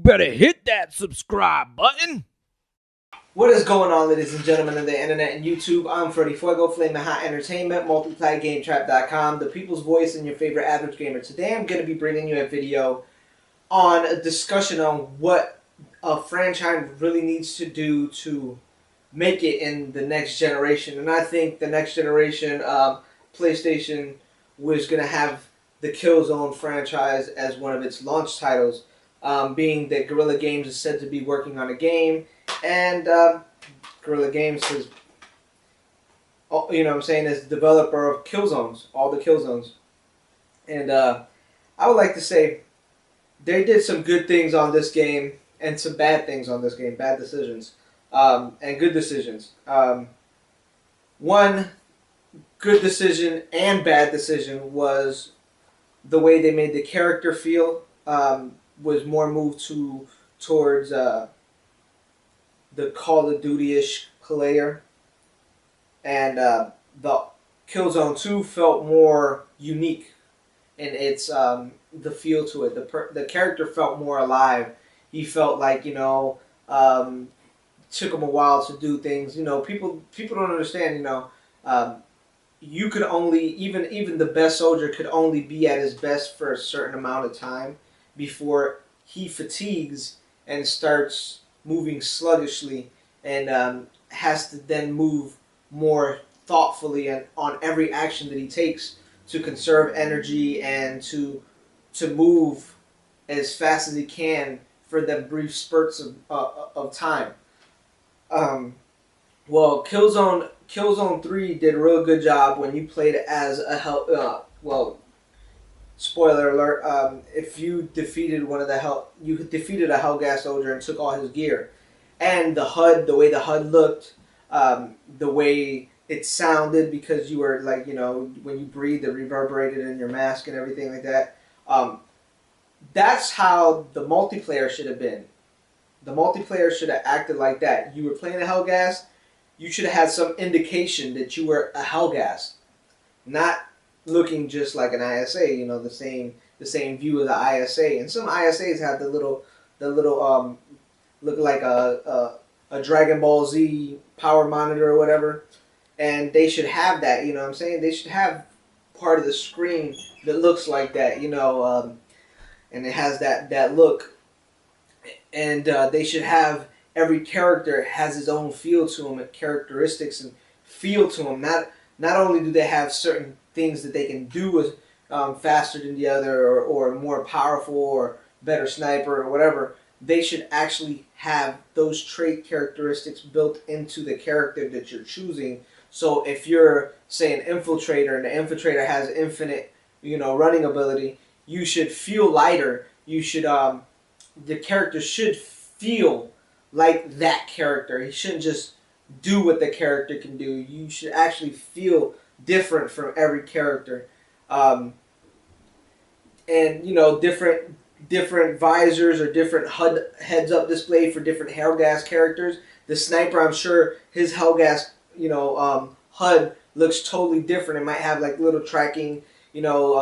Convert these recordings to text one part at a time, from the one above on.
better hit that subscribe button. What is going on, ladies and gentlemen of the internet and YouTube? I'm Freddy Fuego, Flamin' Hot Entertainment, MultipliGameTrap.com, the people's voice and your favorite average gamer. Today I'm going to be bringing you a video on a discussion on what a franchise really needs to do to make it in the next generation. And I think the next generation, PlayStation was going to have the Killzone franchise as one of its launch titles, being that Guerrilla Games is said to be working on a game. And Guerrilla Games is, you know what I'm saying, is the developer of Killzones, all the Killzones. And I would like to say they did some good things on this game and some bad things on this game, bad decisions, and good decisions. One good decision and bad decision was the way they made the character feel, was more moved towards the Call of Duty-ish player, and the Killzone 2 felt more unique in its the feel to it. The character felt more alive. He felt like, you know, took him a while to do things. You know, people don't understand. You know, you could only even the best soldier could only be at his best for a certain amount of time before he fatigues and starts moving sluggishly, and has to then move more thoughtfully and on every action that he takes to conserve energy and to move as fast as he can for the brief spurts of time. Well, Killzone 3 did a real good job when you played as a well, spoiler alert, if you defeated you defeated a Hellgas soldier and took all his gear. And the HUD, the way the HUD looked, the way it sounded, because you were, like, you know, when you breathed, it reverberated in your mask and everything like that. That's how the multiplayer should have been. The multiplayer should have acted like that. You were playing a Hellgas, you should have had some indication that you were a Hellgas, not looking just like an ISA. You know, the same view of the ISA. And some ISAs have the little look like a Dragon Ball Z power monitor or whatever, and they should have that. You know what I'm saying? They should have part of the screen that looks like that. You know, and it has that look. And they should have every character has his own feel to them, and characteristics and feel to them. Not only do they have certain things that they can do with faster than the other, or more powerful, or better sniper, or whatever. They should actually have those trait characteristics built into the character that you're choosing. So if you're, say, an infiltrator, and the infiltrator has infinite, you know, running ability, you should feel lighter. You should the character should feel like that character. He shouldn't just do what the character can do. You should actually feel different from every character, and, you know, different visors or different HUD heads-up display for different Hellgas characters. The sniper, I'm sure his Hellgas, you know, HUD looks totally different. It might have like little tracking, you know,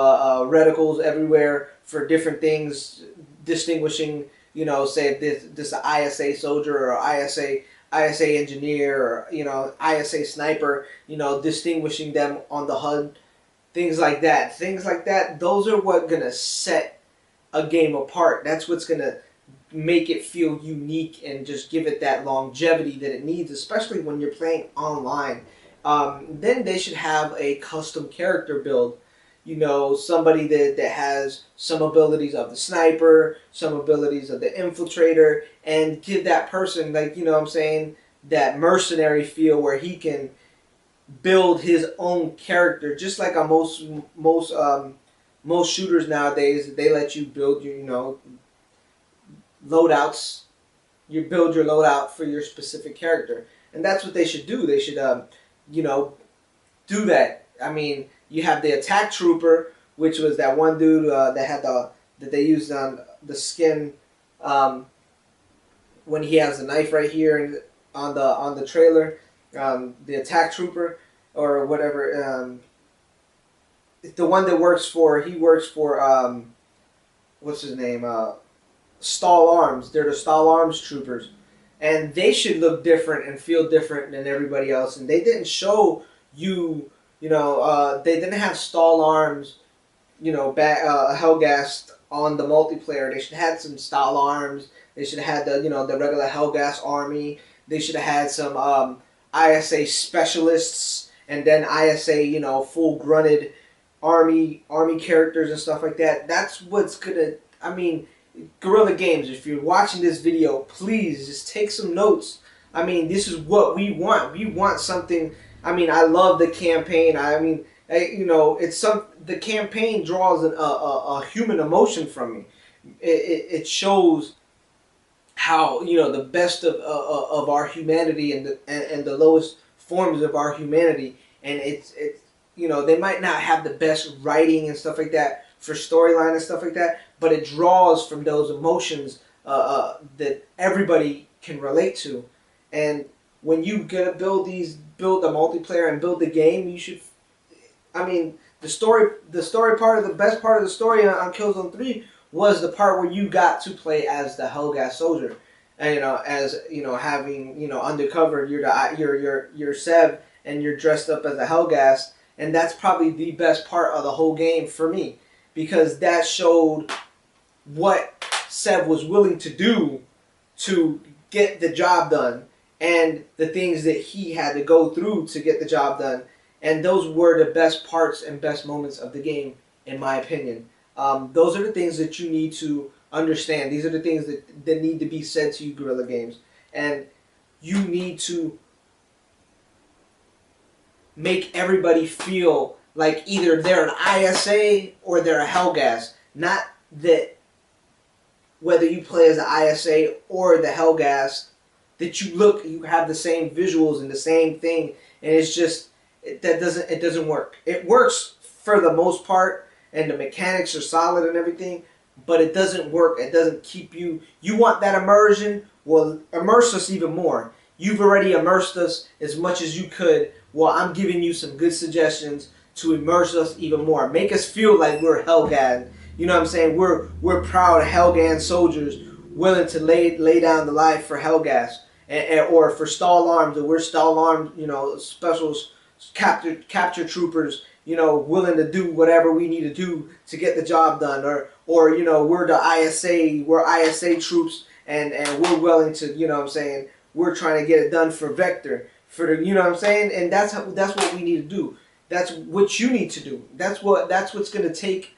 reticles everywhere for different things, distinguishing, you know, say if this an ISA soldier or ISA engineer, or, you know, ISA sniper, you know, distinguishing them on the HUD, things like that. Things like that. Those are what gonna set a game apart. That's what's gonna make it feel unique and just give it that longevity that it needs, especially when you're playing online. Then they should have a custom character build. You know, somebody that has some abilities of the sniper, some abilities of the infiltrator, and give that person, like, you know what I'm saying, that mercenary feel where he can build his own character, just like on most shooters nowadays. They let you build your, you know, loadouts. You build your loadout for your specific character, and that's what they should do. They should, you know, do that. I mean, you have the attack trooper, which was that one dude that had that they used on the skin, when he has the knife right here and on the trailer. The attack trooper, or whatever. The one that works for, what's his name? stall arms. They're the stall arms troopers, and they should look different and feel different than everybody else. And they didn't show you, they didn't have stall arms, Hellgas on the multiplayer. They should have had some stall arms. They should have had the regular Hellgas army. They should have had some ISA specialists, and then ISA, full grunted army characters and stuff like that. That's what's gonna. I mean, Guerrilla Games, if you're watching this video, please just take some notes. I mean, this is what we want. We want something. I mean, I love the campaign. I mean, the campaign draws a human emotion from me. It shows how the best of our humanity and the lowest forms of our humanity, and it's they might not have the best writing and stuff like that for storyline and stuff like that, but it draws from those emotions that everybody can relate to. And when you build the multiplayer and build the game, you should. I mean, the story part of the best part of the story on Killzone 3 was the part where you got to play as the Hellgas soldier, and having undercover, you're Sev and you're dressed up as a Hellgas, and that's probably the best part of the whole game for me, because that showed what Sev was willing to do to get the job done, and the things that he had to go through to get the job done. And those were the best parts and best moments of the game, in my opinion. Those are the things that you need to understand. These are the things that need to be said to you, Guerrilla Games. And you need to make everybody feel like either they're an ISA or they're a Hellgas. Not that whether you play as the ISA or the Hellgas, that you have the same visuals and the same thing. And it's just, it doesn't work. It works for the most part, and the mechanics are solid and everything, but it doesn't work. It doesn't keep you. You want that immersion? Well, immerse us even more. You've already immersed us as much as you could. Well, I'm giving you some good suggestions to immerse us even more. Make us feel like we're Hellgas. You know what I'm saying? We're proud Hellgas soldiers willing to lay down the life for Hellgas, or for stall arms, or we're stall arms, specials, capture troopers, willing to do whatever we need to do to get the job done, or we're the we're ISA troops, and we're willing to, we're trying to get it done for Vector, for the, and that's what we need to do. That's what you need to do. That's what's going to take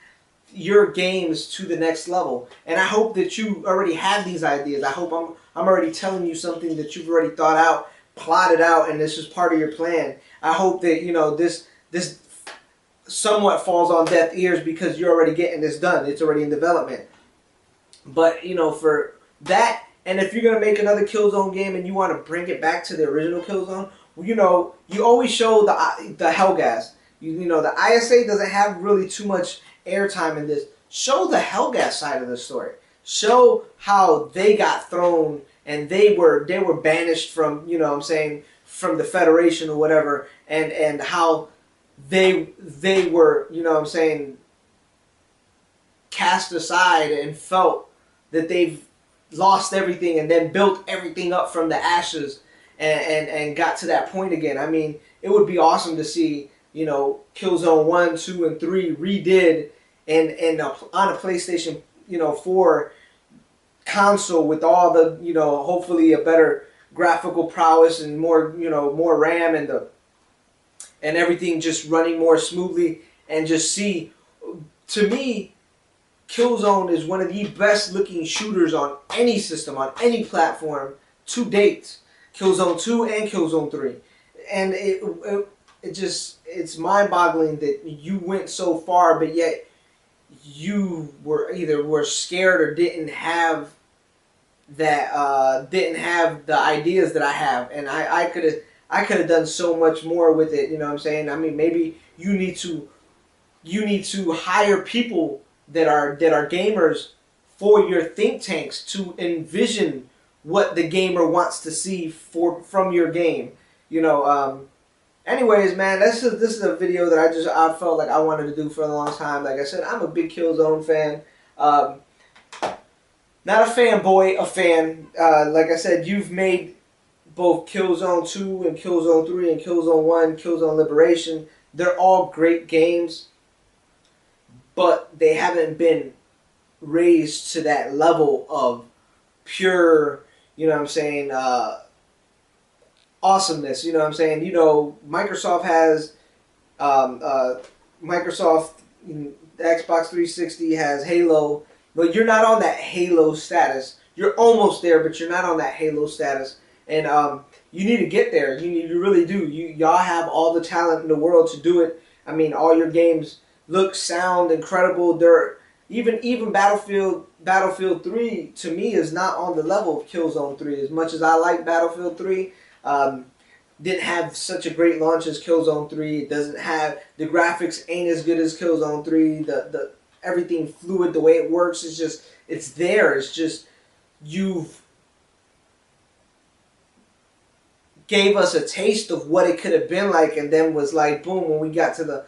your games to the next level. And I hope that you already have these ideas. I hope I'm already telling you something that you've already thought out, plotted out, and this is part of your plan. I hope that this somewhat falls on deaf ears, because you're already getting this done. It's already in development. But for that, and if you're gonna make another Killzone game and you want to bring it back to the original Killzone, you always show the Hellgas. The ISA doesn't have really too much airtime in this. Show the Hellgas side of the story. Show how they got thrown and they were banished from from the Federation or whatever, and how they were cast aside and felt that they've lost everything, and then built everything up from the ashes, and got to that point again. I mean, it would be awesome to see Killzone 1, 2, and 3 redid and on a PlayStation 4 console with all the hopefully a better graphical prowess and more more RAM, and everything just running more smoothly, and just see. To me, Killzone is one of the best looking shooters on any system, on any platform to date. Killzone 2 and Killzone 3. And it's mind-boggling that you went so far, but yet you were scared or didn't have the ideas that I have, and I could have done so much more with it. You know what I'm saying? I mean, maybe you need to hire people that are gamers for your think tanks to envision what the gamer wants to see from your game. Anyways, man, this is a video that I felt like I wanted to do for a long time. Like I said, I'm a big Killzone fan. not a fanboy, a fan. Like I said, you've made both Killzone 2 and Killzone 3 and Killzone 1, Killzone Liberation. They're all great games, but they haven't been raised to that level of pure, you know what I'm saying, awesomeness. You know what I'm saying? You know, Microsoft has Microsoft, the Xbox 360 has Halo, but you're not on that Halo status. You're almost there, but you're not on that Halo status. And you need to get there. You really do. Y'all have all the talent in the world to do it. I mean, all your games look, sound incredible. They're even Battlefield 3 to me is not on the level of Killzone 3. As much as I like Battlefield 3, didn't have such a great launch as Killzone 3. It doesn't have, the graphics ain't as good as Killzone 3. The everything fluid, the way it works is just, it's there. It's just, you've gave us a taste of what it could have been like, and then was like, boom, when we got to the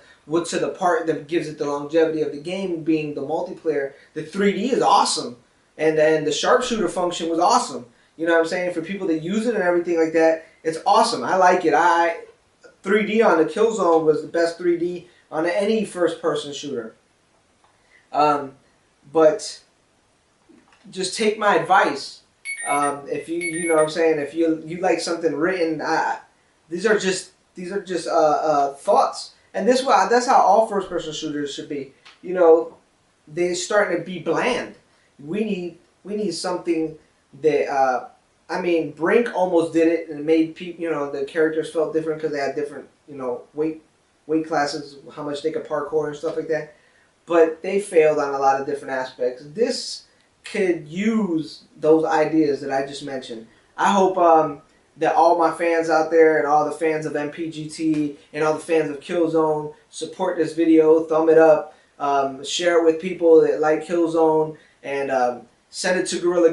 part that gives it the longevity of the game, being the multiplayer. The 3D is awesome, and the sharpshooter function was awesome. You know what I'm saying? For people that use it and everything like that, it's awesome. I like it. 3D on the Killzone was the best 3D on any first-person shooter. But just take my advice. If you know what I'm saying, if you like something written, these are just thoughts, and that's how all first-person shooters should be. You know, they're starting to be bland. We need something that I mean, Brink almost did it, and it made people, you know, the characters felt different because they had different, you know, weight classes, how much they could parkour and stuff like that. But they failed on a lot of different aspects. This could use those ideas that I just mentioned. I hope that all my fans out there and all the fans of MPGT and all the fans of Killzone support this video, thumb it up, share it with people that like Killzone, and send it to Gorilla